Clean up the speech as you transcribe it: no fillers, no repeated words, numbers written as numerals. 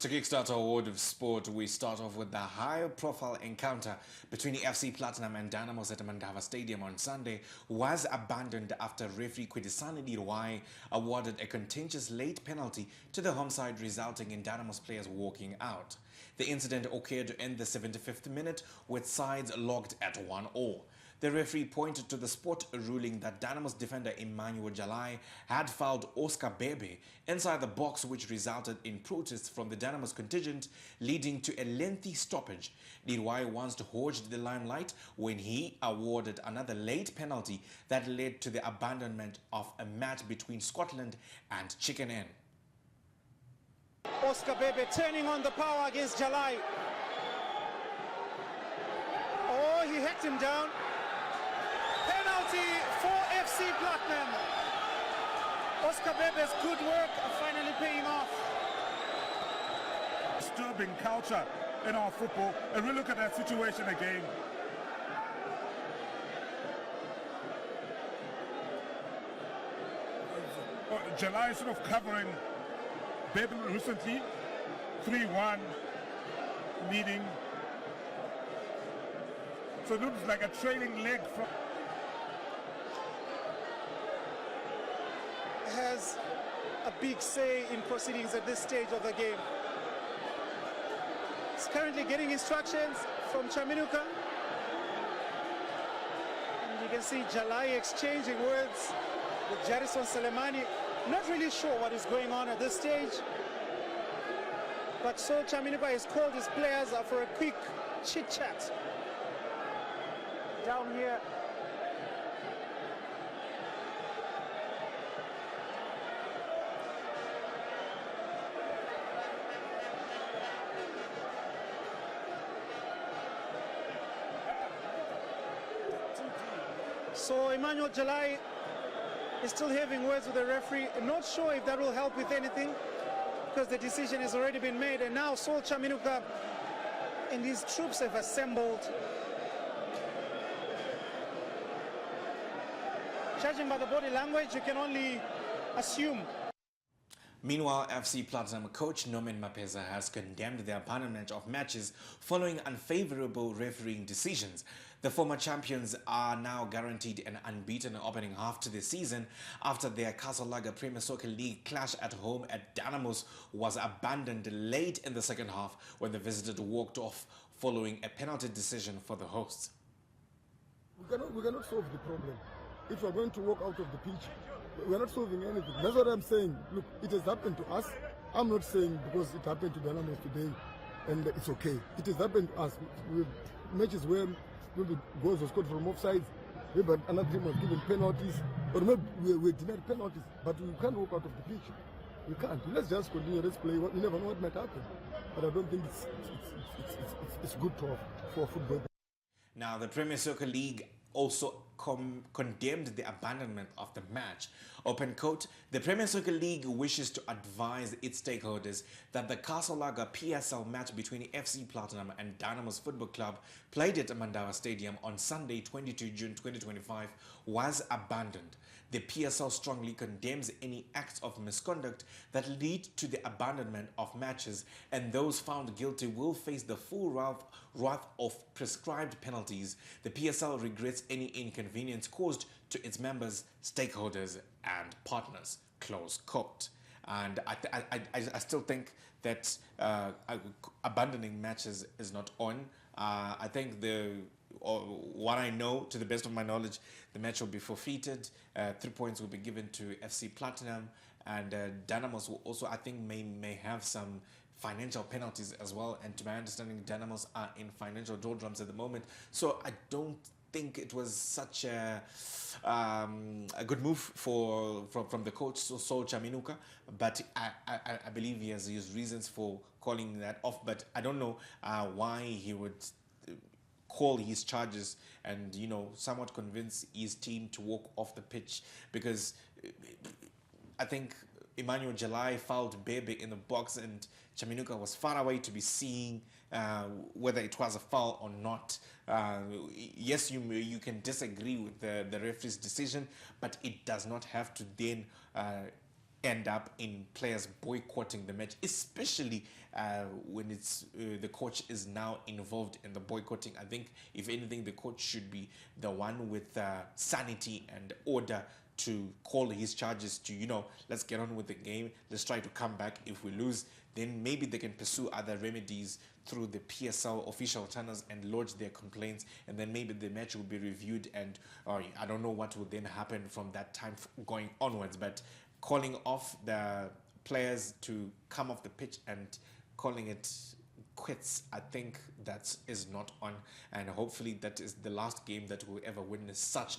To kickstart our world of sport, we start off with the high-profile encounter between the FC Paltinum and Dynamos at Mandava Stadium on Sunday was abandoned after referee Kwedisani Dirwai awarded a contentious late penalty to the home side, resulting in Dynamos players walking out. The incident occurred to end the 75th minute with sides locked at 1-1. The referee pointed to the sport ruling that Dynamos defender Emmanuel Jalai had fouled Oscar Bebe inside the box, which resulted in protests from the Dynamos contingent, leading to a lengthy stoppage. Dirwai once hogged the limelight when he awarded another late penalty that led to the abandonment of a match between Scotland and Chicken Inn. Oscar Bebe turning on the power against Jalai. Oh, he hacked him down. Penalty for FC Paltinum. Oscar Bebe's good work finally paying off. Disturbing culture in our football, and we look at that situation again. July sort of covering Bebe recently, 3-1 leading. So it looks like a trailing leg from. Has a big say in proceedings at this stage of the game. He's currently getting instructions from Chaminuka. And you can see Jalai exchanging words with Jarison Selemani. Not really sure what is going on at this stage. But so Chaminuka has called his players for a quick chit-chat. Down here. So Emmanuel Jalai is still having words with the referee. I'm not sure if that will help with anything because the decision has already been made. And now Saul Chaminuka and his troops have assembled. Judging by the body language, you can only assume. Meanwhile, FC Paltinum coach Norman Mapeza has condemned the abandonment of matches following unfavorable refereeing decisions. The former champions are now guaranteed an unbeaten opening half to the season after their Casalaga Premier Soccer League clash at home at Dynamos was abandoned late in the second half when the visitors walked off following a penalty decision for the hosts. We cannot solve the problem. If we're going to walk out of the pitch, we're not solving anything. That's what I'm saying. Look, it has happened to us. I'm not saying because it happened to Dynamos today and it's okay. It has happened to us. We have matches where maybe goals were scored from offsides, maybe another team was given penalties, or maybe we denied penalties, but we can't walk out of the pitch. We can't. Let's just continue. Let's play. You never know what might happen. But I don't think it's good for football. Now, the Premier Soccer League also condemned the abandonment of the match. Open quote, the Premier Soccer League wishes to advise its stakeholders that the Casalaga PSL match between FC Paltinum and Dynamos Football Club played at Mandava Stadium on Sunday, 22 June 2025 was abandoned. The PSL strongly condemns any acts of misconduct that lead to the abandonment of matches, and those found guilty will face the full wrath of prescribed penalties. The PSL regrets any inconvenience caused to its members, stakeholders, and partners. Close quote. And I still think that abandoning matches is not on. I think what I know, to the best of my knowledge, the match will be forfeited. 3 points will be given to FC Paltinum, and Dynamos will also, I think, may have some financial penalties as well. And to my understanding, Dynamos are in financial doldrums at the moment. So I don't think it was such a good move from the coach Saul Chaminuka, but I believe he has his reasons for calling that off. But I don't know why he would call his charges and, you know, somewhat convince his team to walk off the pitch, because I think Emmanuel Jalai fouled Bebe in the box and Chaminuka was far away to be seeing whether it was a foul or not. Yes, you can disagree with the referee's decision, but it does not have to then end up in players boycotting the match, especially when it's the coach is now involved in the boycotting. I think, if anything, the coach should be the one with sanity and order to call his charges to, let's get on with the game. Let's try to come back. If we lose, then maybe they can pursue other remedies through the PSL official channels and lodge their complaints, and then maybe the match will be reviewed, and I don't know what will then happen from that time going onwards. But calling off the players to come off the pitch and calling it quits, I think that is not on, and hopefully that is the last game that we'll ever witness such.